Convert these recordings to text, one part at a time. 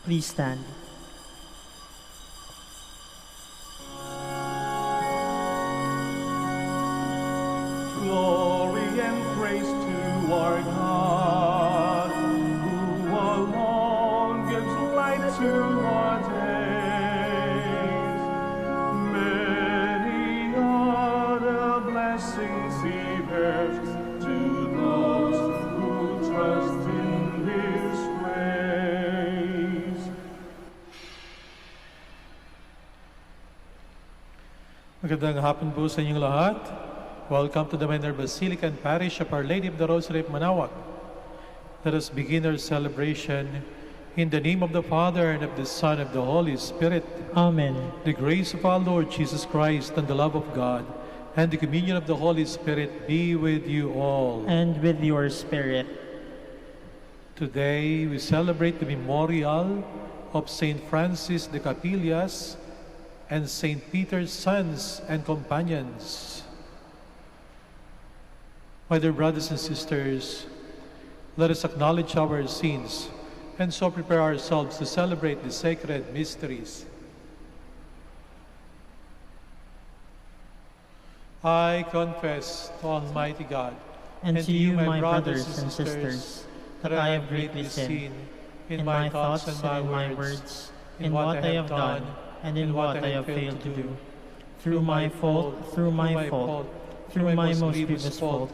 Please stand. Glory and praise to our God, who alone gives light to our days. Many are the blessings He bears to those who trust in His grace. Magandang hapon po sa inyong lahat. Welcome to the Minor Basilica and Parish of Our Lady of the Rosary of Manaoag. Let us begin our celebration in the name of the Father, and of the Son, and of the Holy Spirit. Amen. The grace of our Lord Jesus Christ, and the love of God, and the communion of the Holy Spirit be with you all. And with your spirit. Today we celebrate the memorial of Saint Francis de Capillas and Saint Peter's sons and companions. My dear brothers and sisters, let us acknowledge our sins and so prepare ourselves to celebrate the sacred mysteries. I confess to Almighty God And to you, my brothers and sisters, that I have greatly sinned in my thoughts and in my words, in what I have done and in what I have failed to do. Through my fault, through my most grievous fault.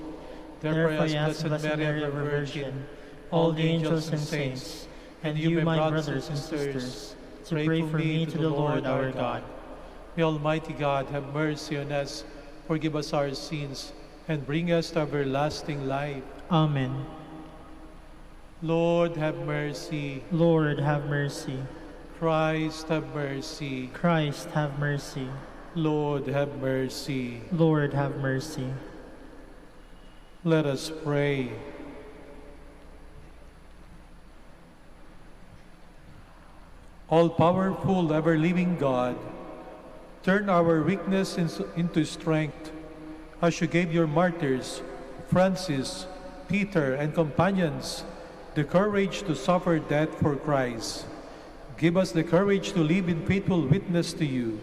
Therefore I ask Blessed Mary, ever Virgin, all the angels and saints, and you, my brothers and sisters, to pray for me to the Lord our God. May Almighty God have mercy on us, forgive us our sins, and bring us to everlasting life. Amen. Lord, have mercy. Lord, have mercy. Christ, have mercy. Christ, have mercy. Lord, have mercy. Lord, have mercy. Let us pray. All-powerful, ever-living God, turn our weakness into strength, as you gave your martyrs, Francis, Peter, and companions, the courage to suffer death for Christ. Give us the courage to live in faithful witness to you.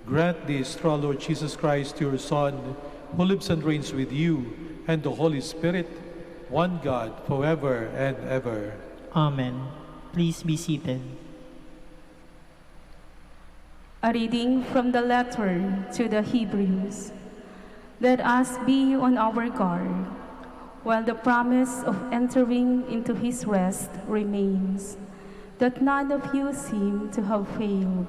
Grant this through our Lord Jesus Christ, your Son, who lives and reigns with you and the Holy Spirit, one God, forever and ever. Amen. Please be seated. A reading from the letter to the Hebrews. Let us be on our guard, while the promise of entering into his rest remains, that none of you seem to have failed.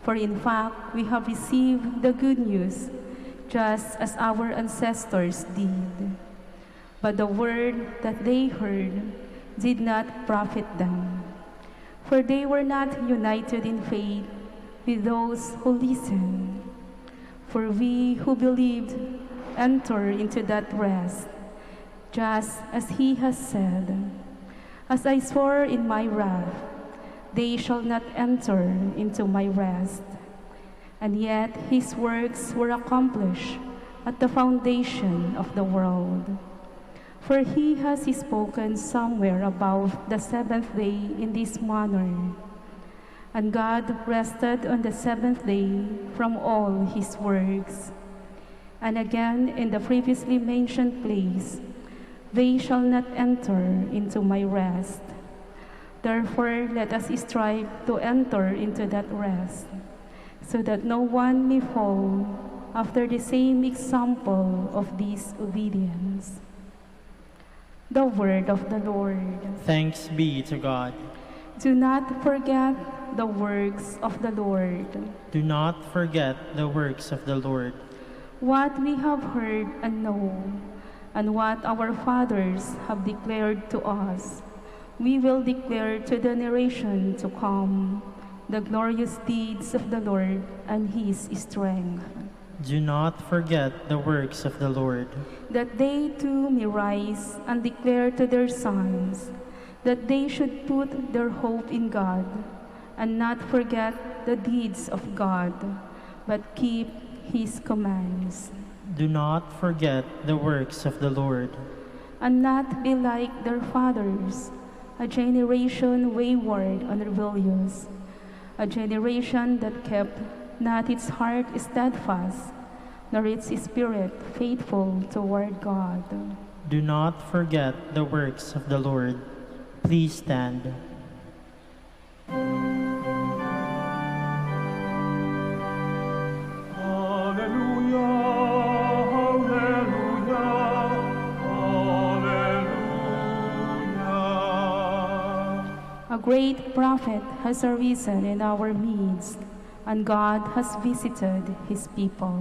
For in fact, we have received the good news, just as our ancestors did. But the word that they heard did not profit them, for they were not united in faith with those who listened. For we who believed enter into that rest, just as he has said, "As I swore in my wrath, they shall not enter into my rest." And yet his works were accomplished at the foundation of the world. For he has spoken somewhere about the seventh day in this manner. And God rested on the seventh day from all his works. And again in the previously mentioned place, "They shall not enter into my rest." Therefore let us strive to enter into that rest, so that no one may fall after the same example of disobedience. The word of the Lord. Thanks be to God. Do not forget the works of the Lord. Do not forget the works of the Lord. What we have heard and know, and what our fathers have declared to us, we will declare to the generation to come, the glorious deeds of the Lord and his strength. Do not forget the works of the Lord. That they too may rise and declare to their sons that they should put their hope in God and not forget the deeds of God, but keep his commands. Do not forget the works of the Lord. And not be like their fathers, a generation wayward and rebellious, a generation that kept not its heart steadfast, nor its spirit faithful toward God. Do not forget the works of the Lord. Please stand. A great prophet has arisen in our midst, and God has visited his people.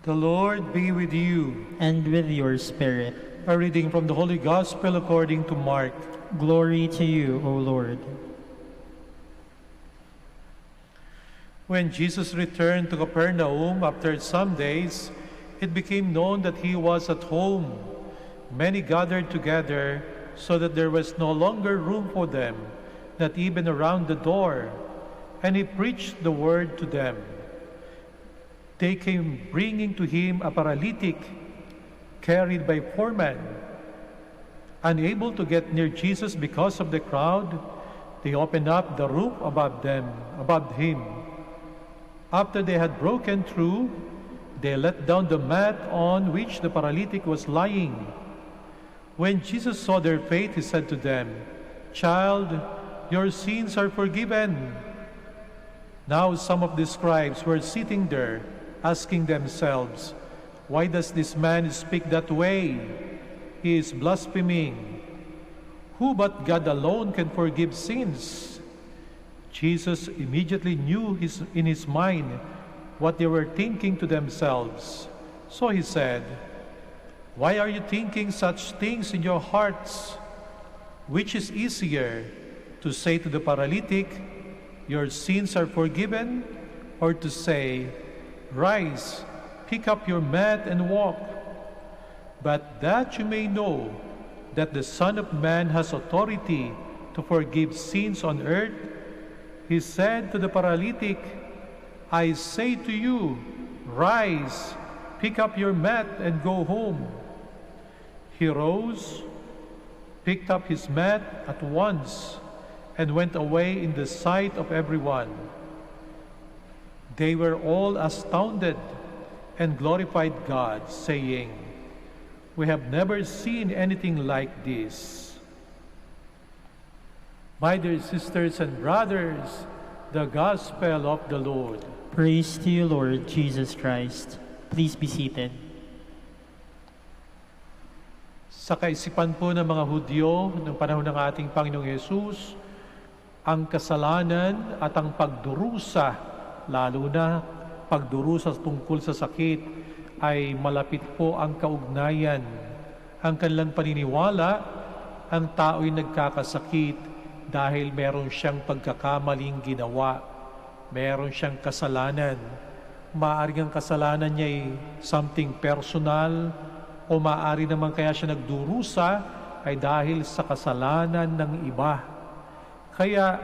The Lord be with you. And with your spirit. A reading from the Holy Gospel according to Mark. Glory to you, O Lord. When Jesus returned to Capernaum after some days, it became known that he was at home. Many gathered together so that there was no longer room for them, not even around the door, and he preached the word to them. They came bringing to him a paralytic carried by 4 men. Unable to get near Jesus because of the crowd, they opened up the roof above him. After they had broken through, they let down the mat on which the paralytic was lying. When Jesus saw their faith, he said to them, "Child, your sins are forgiven." Now some of the scribes were sitting there, asking themselves, "Why does this man speak that way? He is blaspheming. Who but God alone can forgive sins?" Jesus immediately knew in his mind what they were thinking to themselves. So he said, "Why are you thinking such things in your hearts? Which is easier, to say to the paralytic, 'Your sins are forgiven,' or to say, 'Rise, pick up your mat and walk'? But that you may know that the Son of Man has authority to forgive sins on earth," he said to the paralytic, "I say to you, rise, pick up your mat and go home." He rose, picked up his mat at once, and went away in the sight of everyone. They were all astounded and glorified God, saying, "We have never seen anything like this." My dear sisters and brothers, the Gospel of the Lord. Praise to you, Lord Jesus Christ. Please be seated. Sa kaisipan po ng mga Hudyo ng panahon ng ating Panginoong Yesus, ang kasalanan at ang pagdurusa, lalo na pagdurusa tungkol sa sakit, ay malapit po ang kaugnayan. Ang kanilang paniniwala, ang tao'y nagkakasakit dahil meron siyang pagkakamaling ginawa, meron siyang kasalanan. Maaaring ang kasalanan niya ay something personal, o maaari naman kaya siya nagdurusa ay dahil sa kasalanan ng iba. Kaya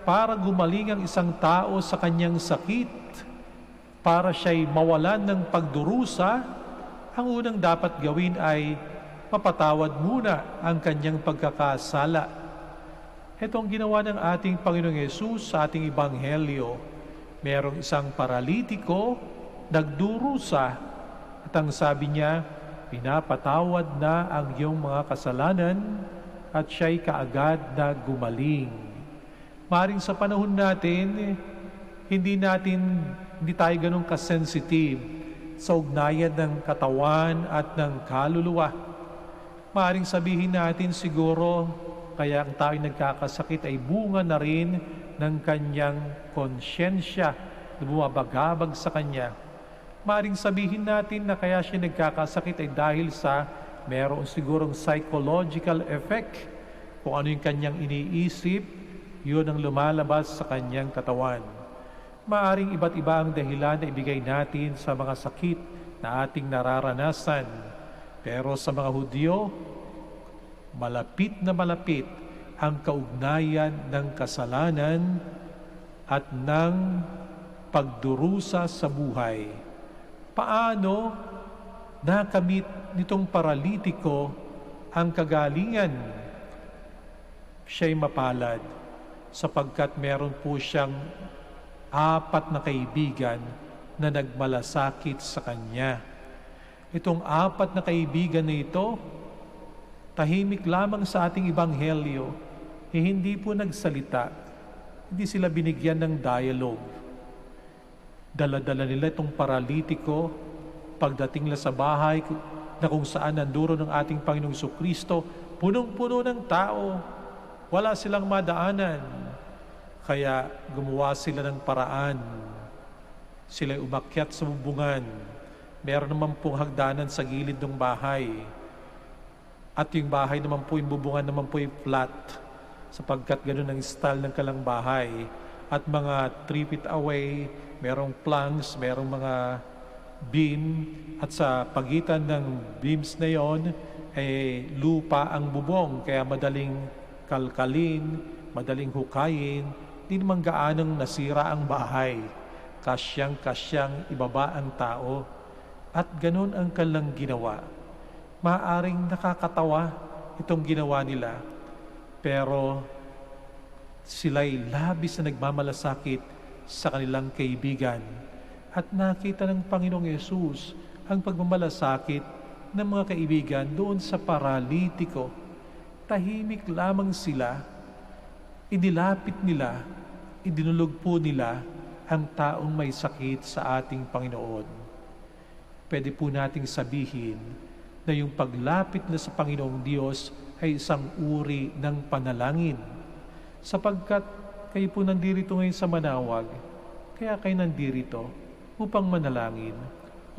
para gumaling ang isang tao sa kanyang sakit, para siya'y mawalan ng pagdurusa, ang unang dapat gawin ay mapatawad muna ang kanyang pagkakasala. Ito ang ginawa ng ating Panginoong Yesus sa ating Ebanghelyo. Merong isang paralitiko, nagdurusa, at ang sabi niya, pinapatawad na ang iyong mga kasalanan, at siya'y kaagad na gumaling. Maring sa panahon natin, hindi tayo ganun kasensitive sa ugnayan ng katawan at ng kaluluwa. Maaring sabihin natin siguro, kaya ang tao'y nagkakasakit ay bunga na rin ng kanyang konsyensya na bumabagabag sa kanya. Maaring sabihin natin na kaya siya nagkakasakit ay dahil sa meron sigurong psychological effect. Kung ano yung kanyang iniisip, yun ang lumalabas sa kanyang katawan. Maaring iba't iba ang dahilan na ibigay natin sa mga sakit na ating nararanasan. Pero sa mga Hudyo, malapit na malapit ang kaugnayan ng kasalanan at ng pagdurusa sa buhay. Paano nakamit nitong paralitiko ang kagalingan? Siya'y mapalad sapagkat meron po siyang 4 na kaibigan na nagmalasakit sa kanya. Itong 4 na kaibigan na ito, tahimik lamang sa ating ebanghelyo, hindi po nagsalita. Hindi sila binigyan ng dialogue. Dala-dala nila itong paralitiko, pagdating nila sa bahay na kung saan nanduro ng ating Panginoong Jesucristo, punong-puno ng tao, wala silang madaanan. Kaya gumawa sila ng paraan. Sila'y umakyat sa bubungan. Meron naman pong hagdanan sa gilid ng bahay. At yung bahay naman po, yung bubungan naman po yung flat, sapagkat ganun ang style ng kalang bahay. At mga 3 feet away, merong planks, merong mga beam, at sa pagitan ng beams na yon, lupa ang bubong, kaya madaling kalkalin, madaling hukayin, di naman gaanong nasira ang bahay. Kasyang-kasyang ibaba ang tao. At ganun ang kalang ginawa. Maaring nakakatawa itong ginawa nila, pero sila'y labis na nagmamalasakit sa kanilang kaibigan. At nakita ng Panginoong Yesus ang pagmamalasakit ng mga kaibigan doon sa paralitiko. Tahimik lamang sila, inilapit nila, idinulog po nila ang taong may sakit sa ating Panginoon. Pwede po nating sabihin na yung paglapit na sa Panginoong Diyos ay isang uri ng panalangin. Sapagkat kayo po nandirito ngayon sa Manaoag, kaya kayo nandirito upang manalangin.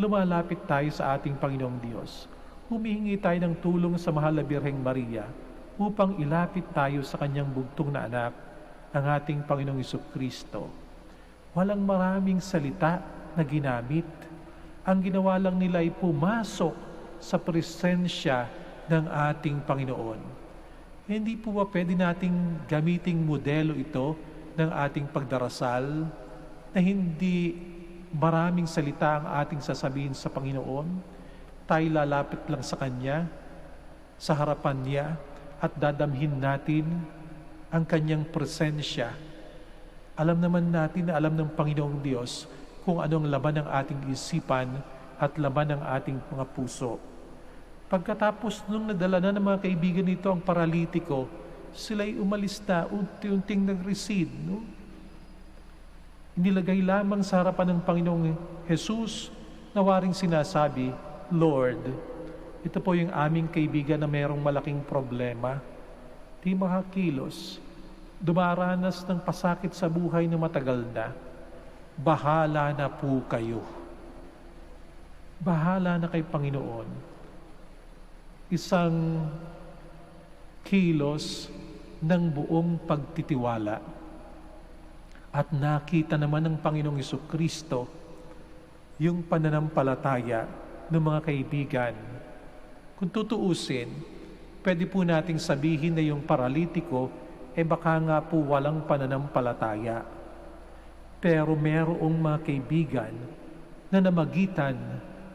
Lumalapit tayo sa ating Panginoong Diyos. Humihingi tayo ng tulong sa mahal na Birheng Maria upang ilapit tayo sa kanyang bugtong na anak, ang ating Panginoong Jesucristo. Walang maraming salita na ginamit. Ang ginawa lang nila ay pumasok sa presensya ng ating Panginoon. Hindi po ba pwede nating gamiting modelo ito ng ating pagdarasal na hindi maraming salita ang ating sasabihin sa Panginoon? Tayo lalapit lang sa Kanya, sa harapan Niya, at dadamhin natin ang Kanyang presensya. Alam naman natin na alam ng Panginoong Diyos kung anong laman ng ating isipan at laman ng ating mga puso. Pagkatapos nung nadala na ng mga kaibigan nito ang paralitiko, sila'y umalis na, unti-unting nag-recede. No? Inilagay lamang sa harapan ng Panginoong Jesus na waring sinasabi, Lord, ito po yung aming kaibigan na mayroong malaking problema. Di makakilos. Dumaranas ng pasakit sa buhay na matagal na. Bahala na po kayo. Bahala na kay Panginoon. Isang kilos ng buong pagtitiwala. At nakita naman ng Panginoong Jesucristo yung pananampalataya ng mga kaibigan. Kung tutuusin, pwede po nating sabihin na yung paralitiko baka nga po walang pananampalataya. Pero merong mga kaibigan na namagitan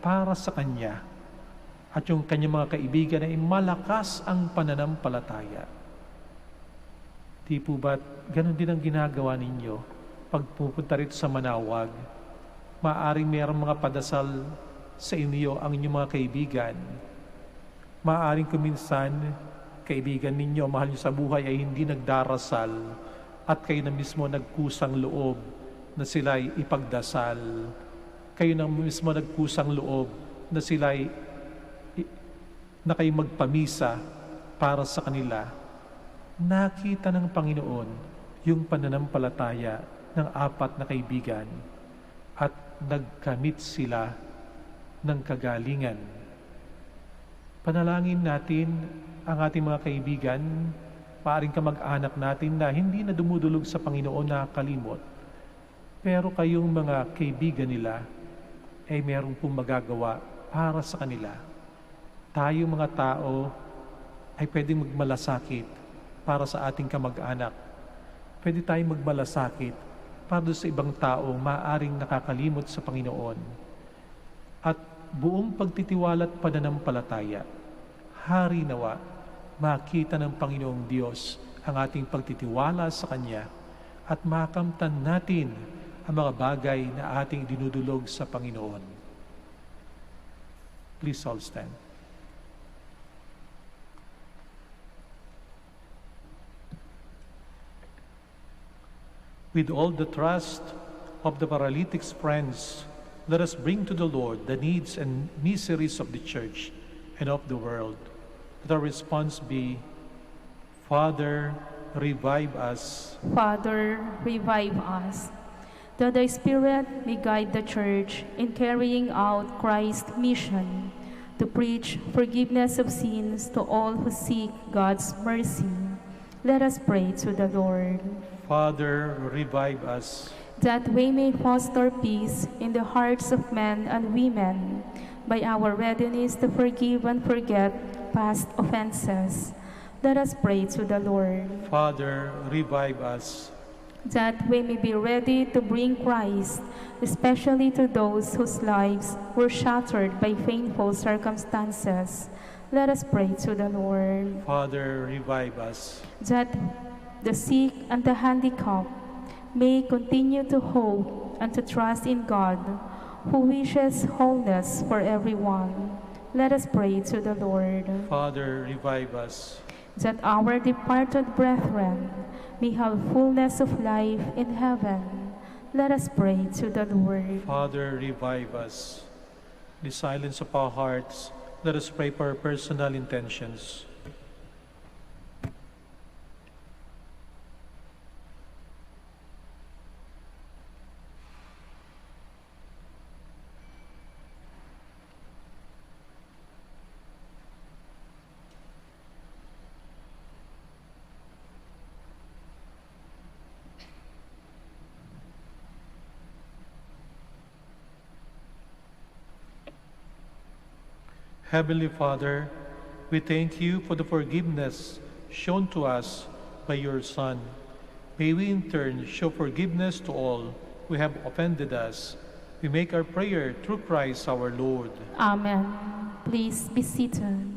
para sa kanya. At yung kanyang mga kaibigan ay malakas ang pananampalataya. Di po ba ganun din ang ginagawa ninyo pag pupunta rito sa Manaoag? Maaring mayroong mga padasal sa inyo ang inyong mga kaibigan. Maaring kuminsan, kaibigan ninyo, mahal nyo sa buhay ay hindi nagdarasal at kayo na mismo nagkusang loob na sila'y ipagdasal. Kayo na mismo nagkusang loob na sila'y na kayo magpamisa para sa kanila. Nakita ng Panginoon yung pananampalataya ng 4 na kaibigan at nagkamit sila ng kagalingan. Panalangin natin ang ating mga kaibigan, maaring kamag-anak natin na hindi na dumudulog sa Panginoon na kalimot. Pero kayong mga kaibigan nila ay meron pong magagawa para sa kanila. Tayo mga tao ay pwedeng magmalasakit para sa ating kamag-anak. Pwede tayong magmalasakit para doon sa ibang taong maaaring nakakalimot sa Panginoon. At buong pagtitiwala at pananampalataya, hari nawa, makita ng Panginoong Diyos ang ating pagtitiwala sa Kanya at makamtan natin ang mga bagay na ating dinudulog sa Panginoon. Please all stand. With all the trust of the paralytic's friends, let us bring to the Lord the needs and miseries of the Church and of the world. Let our response be, Father, revive us. Father, revive us, that the Spirit may guide the Church in carrying out Christ's mission to preach forgiveness of sins to all who seek God's mercy. Let us pray to the Lord. Father, revive us. That we may foster peace in the hearts of men and women by our readiness to forgive and forget past offenses. Let us pray to the Lord. Father, revive us. That we may be ready to bring Christ, especially to those whose lives were shattered by painful circumstances. Let us pray to the Lord. Father, revive us. That the sick and the handicapped may continue to hope and to trust in God, who wishes wholeness for everyone. Let us pray to the Lord. Father, revive us. That our departed brethren may have fullness of life in heaven. Let us pray to the Lord. Father, revive us. In the silence of our hearts, let us pray for our personal intentions. Heavenly Father, we thank you for the forgiveness shown to us by your Son. May we in turn show forgiveness to all who have offended us. We make our prayer through Christ our Lord. Amen. Please be seated.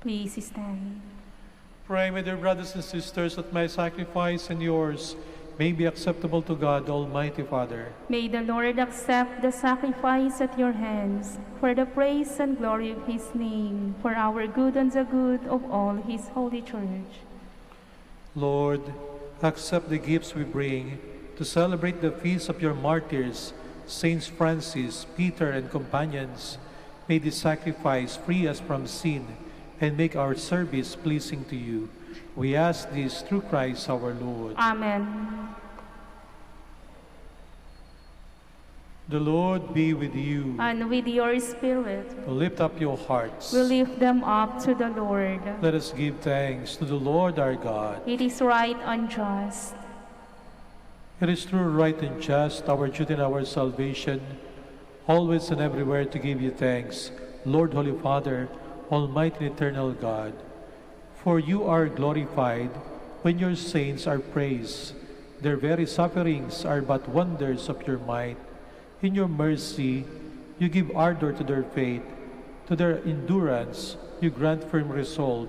Please stand. Pray, my dear brothers and sisters, that my sacrifice and yours may be acceptable to God, Almighty Father. May the Lord accept the sacrifice at your hands for the praise and glory of his name, for our good and the good of all his holy church. Lord, accept the gifts we bring to celebrate the feast of your martyrs, Saints Francis, Peter, and companions. May this sacrifice free us from sin and make our service pleasing to you. We ask this through Christ our Lord. Amen. The Lord be with you. And with your spirit. Lift up your hearts. We lift them up to the Lord. Let us give thanks to the Lord our God. It is right and just. It is true, right, and just, our duty and our salvation, always and everywhere to give you thanks, Lord, Holy Father, Almighty and eternal God. For you are glorified when your saints are praised. Their very sufferings are but wonders of your might. In your mercy, you give ardor to their faith. To their endurance, you grant firm resolve.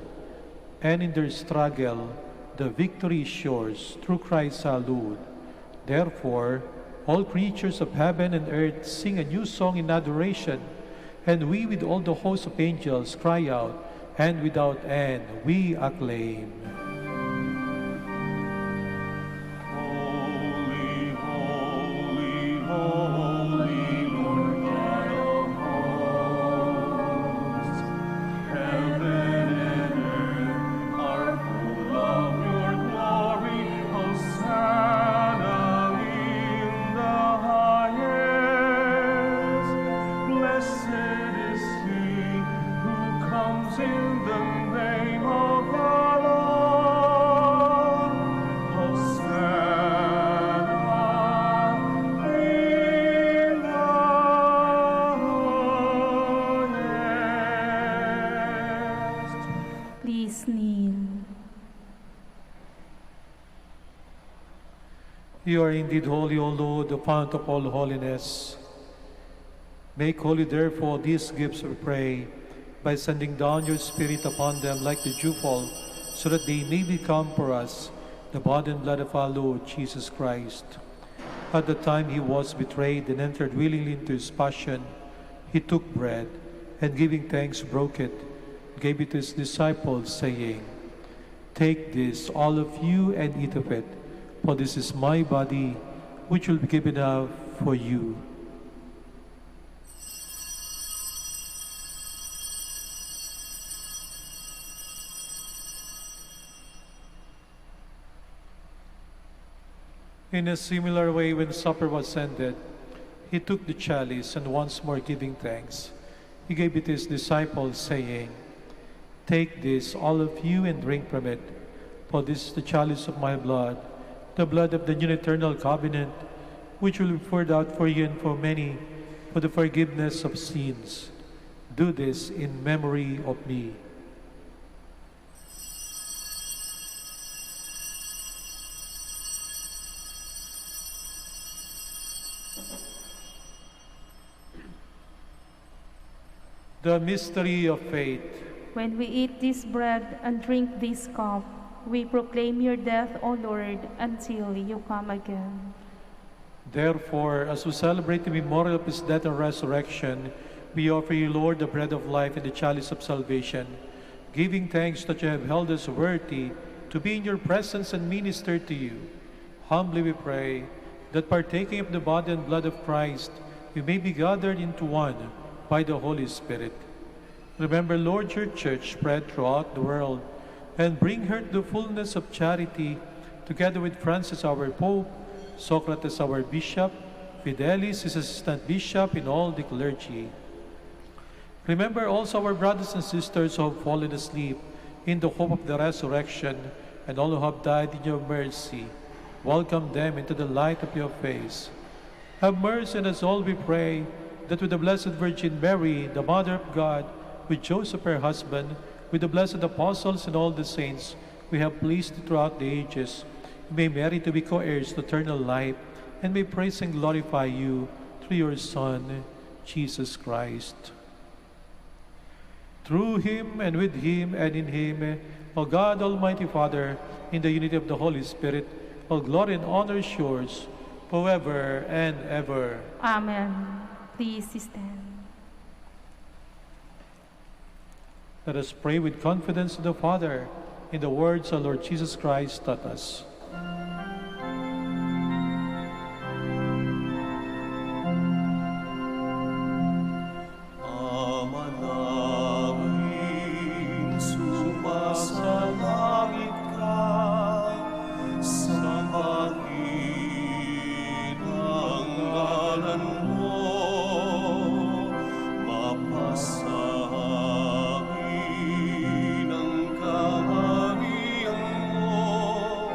And in their struggle, the victory is yours through Christ our Lord. Therefore, all creatures of heaven and earth sing a new song in adoration, and we with all the host of angels cry out, and without end we acclaim. Holy, holy, holy, Lord God of hosts. Heaven and earth are full of your glory. Hosanna in the highest. Blessed is he who comes in the name of the Lord. Hosanna in the highest. Please kneel. You are indeed holy, O Lord, the fount of all holiness. Make holy, therefore, these gifts, we pray, by sending down your Spirit upon them like the dewfall, so that they may become for us the body and blood of our Lord Jesus Christ. At the time he was betrayed and entered willingly into his passion, he took bread, and giving thanks, broke it, gave it to his disciples, saying, "Take this, all of you, and eat of it, for this is my body, which will be given up for you." In a similar way, when supper was ended, he took the chalice, and once more giving thanks, he gave it to his disciples, saying, "Take this, all of you, and drink from it, for this is the chalice of my blood, the blood of the new eternal covenant, which will be poured out for you and for many for the forgiveness of sins. Do this in memory of me." The mystery of faith. When we eat this bread and drink this cup, we proclaim your death, O Lord, until you come again. Therefore, as we celebrate the memorial of his death and resurrection, we offer you, Lord, the bread of life and the chalice of salvation, giving thanks that you have held us worthy to be in your presence and minister to you. Humbly we pray that partaking of the body and blood of Christ, we may be gathered into one by the Holy Spirit. Remember, Lord, your church spread throughout the world, and bring her to the fullness of charity, together with Francis our Pope, Socrates our Bishop, Fidelis his assistant bishop, and all the clergy. Remember also our brothers and sisters who have fallen asleep in the hope of the resurrection, and all who have died in your mercy. Welcome them into the light of your face. Have mercy on us all, we pray, that with the Blessed Virgin Mary, the Mother of God, with Joseph her husband, with the blessed apostles and all the saints, we have pleased throughout the ages, we may merit to be co-heirs to eternal life, and may praise and glorify you through your Son, Jesus Christ. Through him, and with him, and in him, O God, Almighty Father, in the unity of the Holy Spirit, all glory and honor is yours, forever and ever. Amen. Please stand. Let us pray with confidence to the Father in the words our Lord Jesus Christ taught us. Ama namin, sumasalangit ka, sambahin ang ngalan mo, mapasahin ang kaharian mo,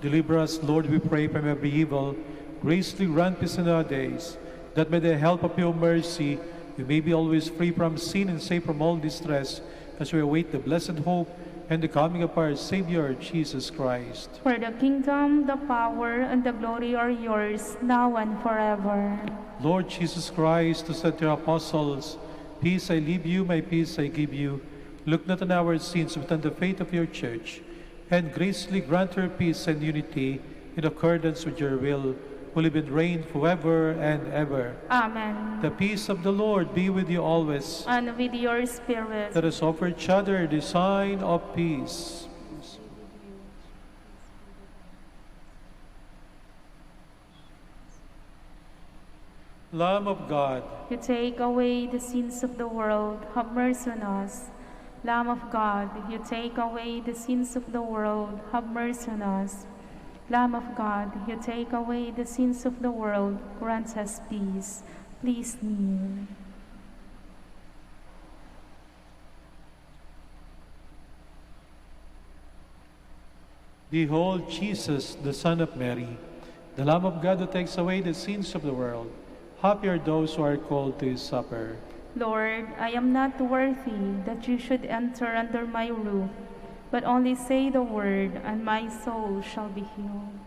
Deliver us, Lord, we pray, from every evil. Graciously grant peace in our days, that by the help of your mercy we may be always free from sin and safe from all distress, as we await the blessed hope and the coming of our Savior, Jesus Christ. For the kingdom, the power, and the glory are yours, now and forever. Lord Jesus Christ, who said to your apostles, "Peace I leave you, my peace I give you," look not on our sins, but on the faith of your church, and graciously grant her peace and unity in accordance with your will, who live and reign forever and ever. Amen. The peace of the Lord be with you always. And with your spirit. Let us offer each other the sign of peace. Lamb of God, You take away the sins of the world, have mercy on us. Lamb of God, you take away the sins of the world, have mercy on us. Lamb of God, you take away the sins of the world, grant us peace. Please kneel. behold Jesus, the Son of Mary, the Lamb of God who takes away the sins of the world. Happy are those who are called to his supper. Lord, I am not worthy that you should enter under my roof, but only say the word, and my soul shall be healed.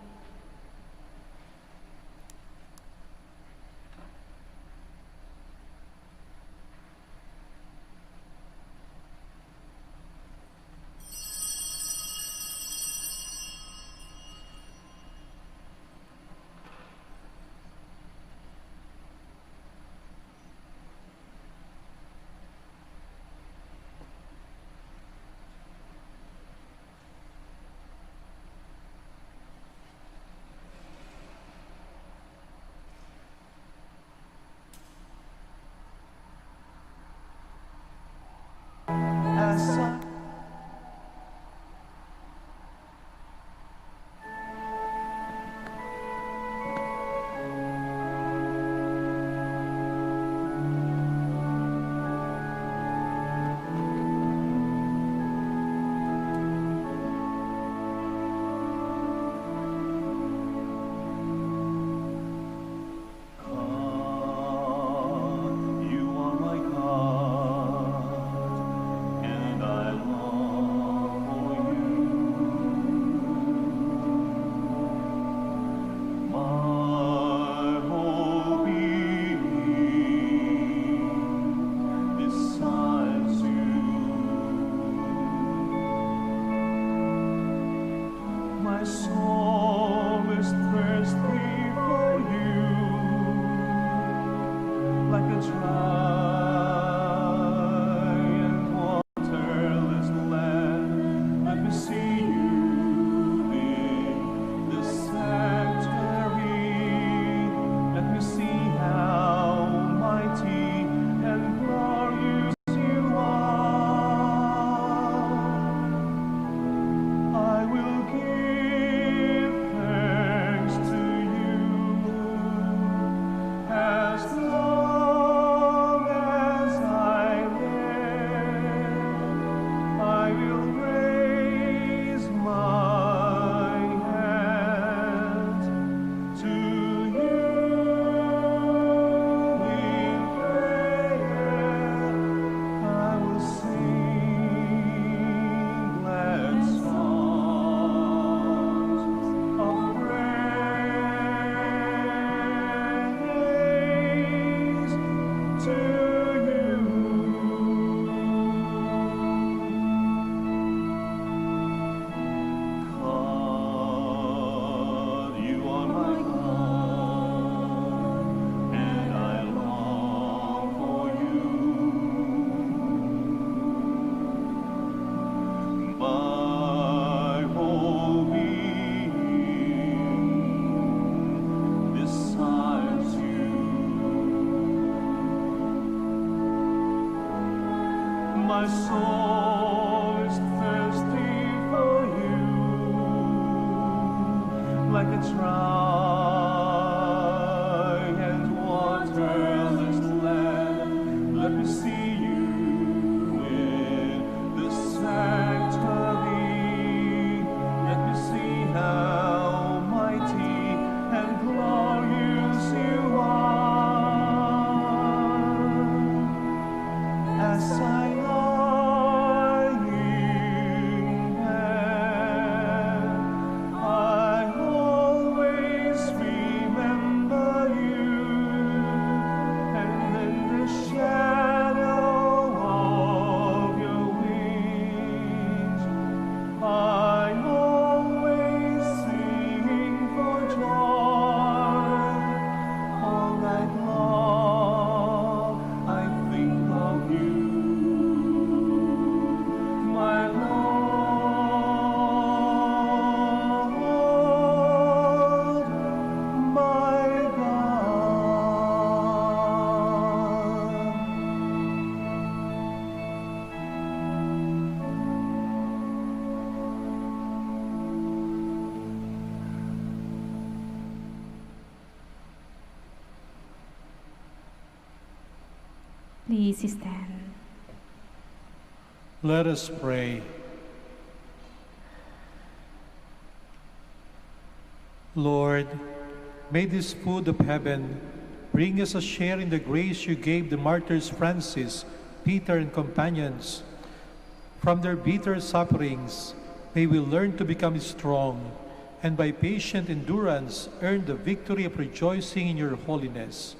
My soul is thirsty for you, like a dry and waterless land. Let me see you in the sanctuary. Let me see how Please stand. Let us pray. Lord, may this food of heaven bring us a share in the grace you gave the martyrs Francis, Peter, and companions. From their bitter sufferings, may we learn to become strong, and by patient endurance earn the victory of rejoicing in your holiness.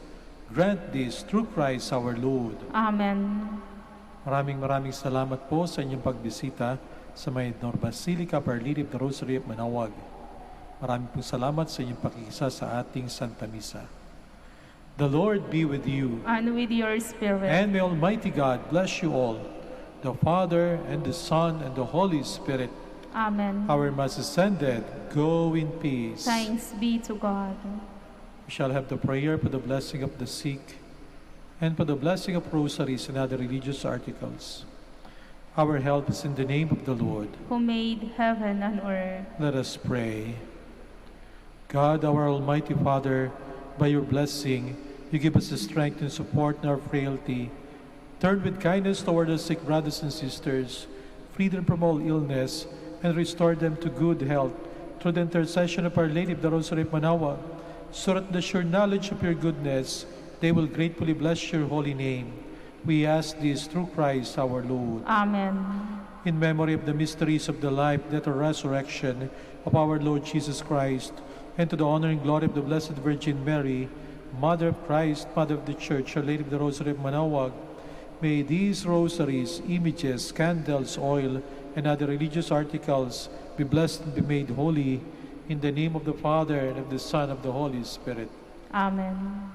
Grant this through Christ our Lord. Amen. Maraming salamat po sa inyong pagbisita sa Maynor Basilica of Our Lady of the Rosary of Manaoag. Maraming pong salamat sa inyong pakikisa sa ating Santa Misa. The Lord be with you. And with your spirit. And may Almighty God bless you all, the Father, and the Son, and the Holy Spirit. Amen. Our Mass is ended. Go in peace. Thanks be to God. We shall have the prayer for the blessing of the sick and for the blessing of rosaries and other religious articles. Our help is in the name of the Lord, who made heaven and earth. Let us pray. God, our Almighty Father, by your blessing, you give us the strength and support in our frailty. Turn with kindness toward our sick brothers and sisters, free them from all illness, and restore them to good health through the intercession of Our Lady of the Rosary of Manaoag, so that the sure knowledge of your goodness, they will gratefully bless your holy name. We ask this through Christ our Lord. Amen. In memory of the mysteries of the life, death, and resurrection of our Lord Jesus Christ, and to the honor and glory of the Blessed Virgin Mary, Mother of Christ, Mother of the Church, Our Lady of the Rosary of Manaoag, may these rosaries, images, candles, oil, and other religious articles be blessed and be made holy, in the name of the Father, and of the Son, and of the Holy Spirit. Amen.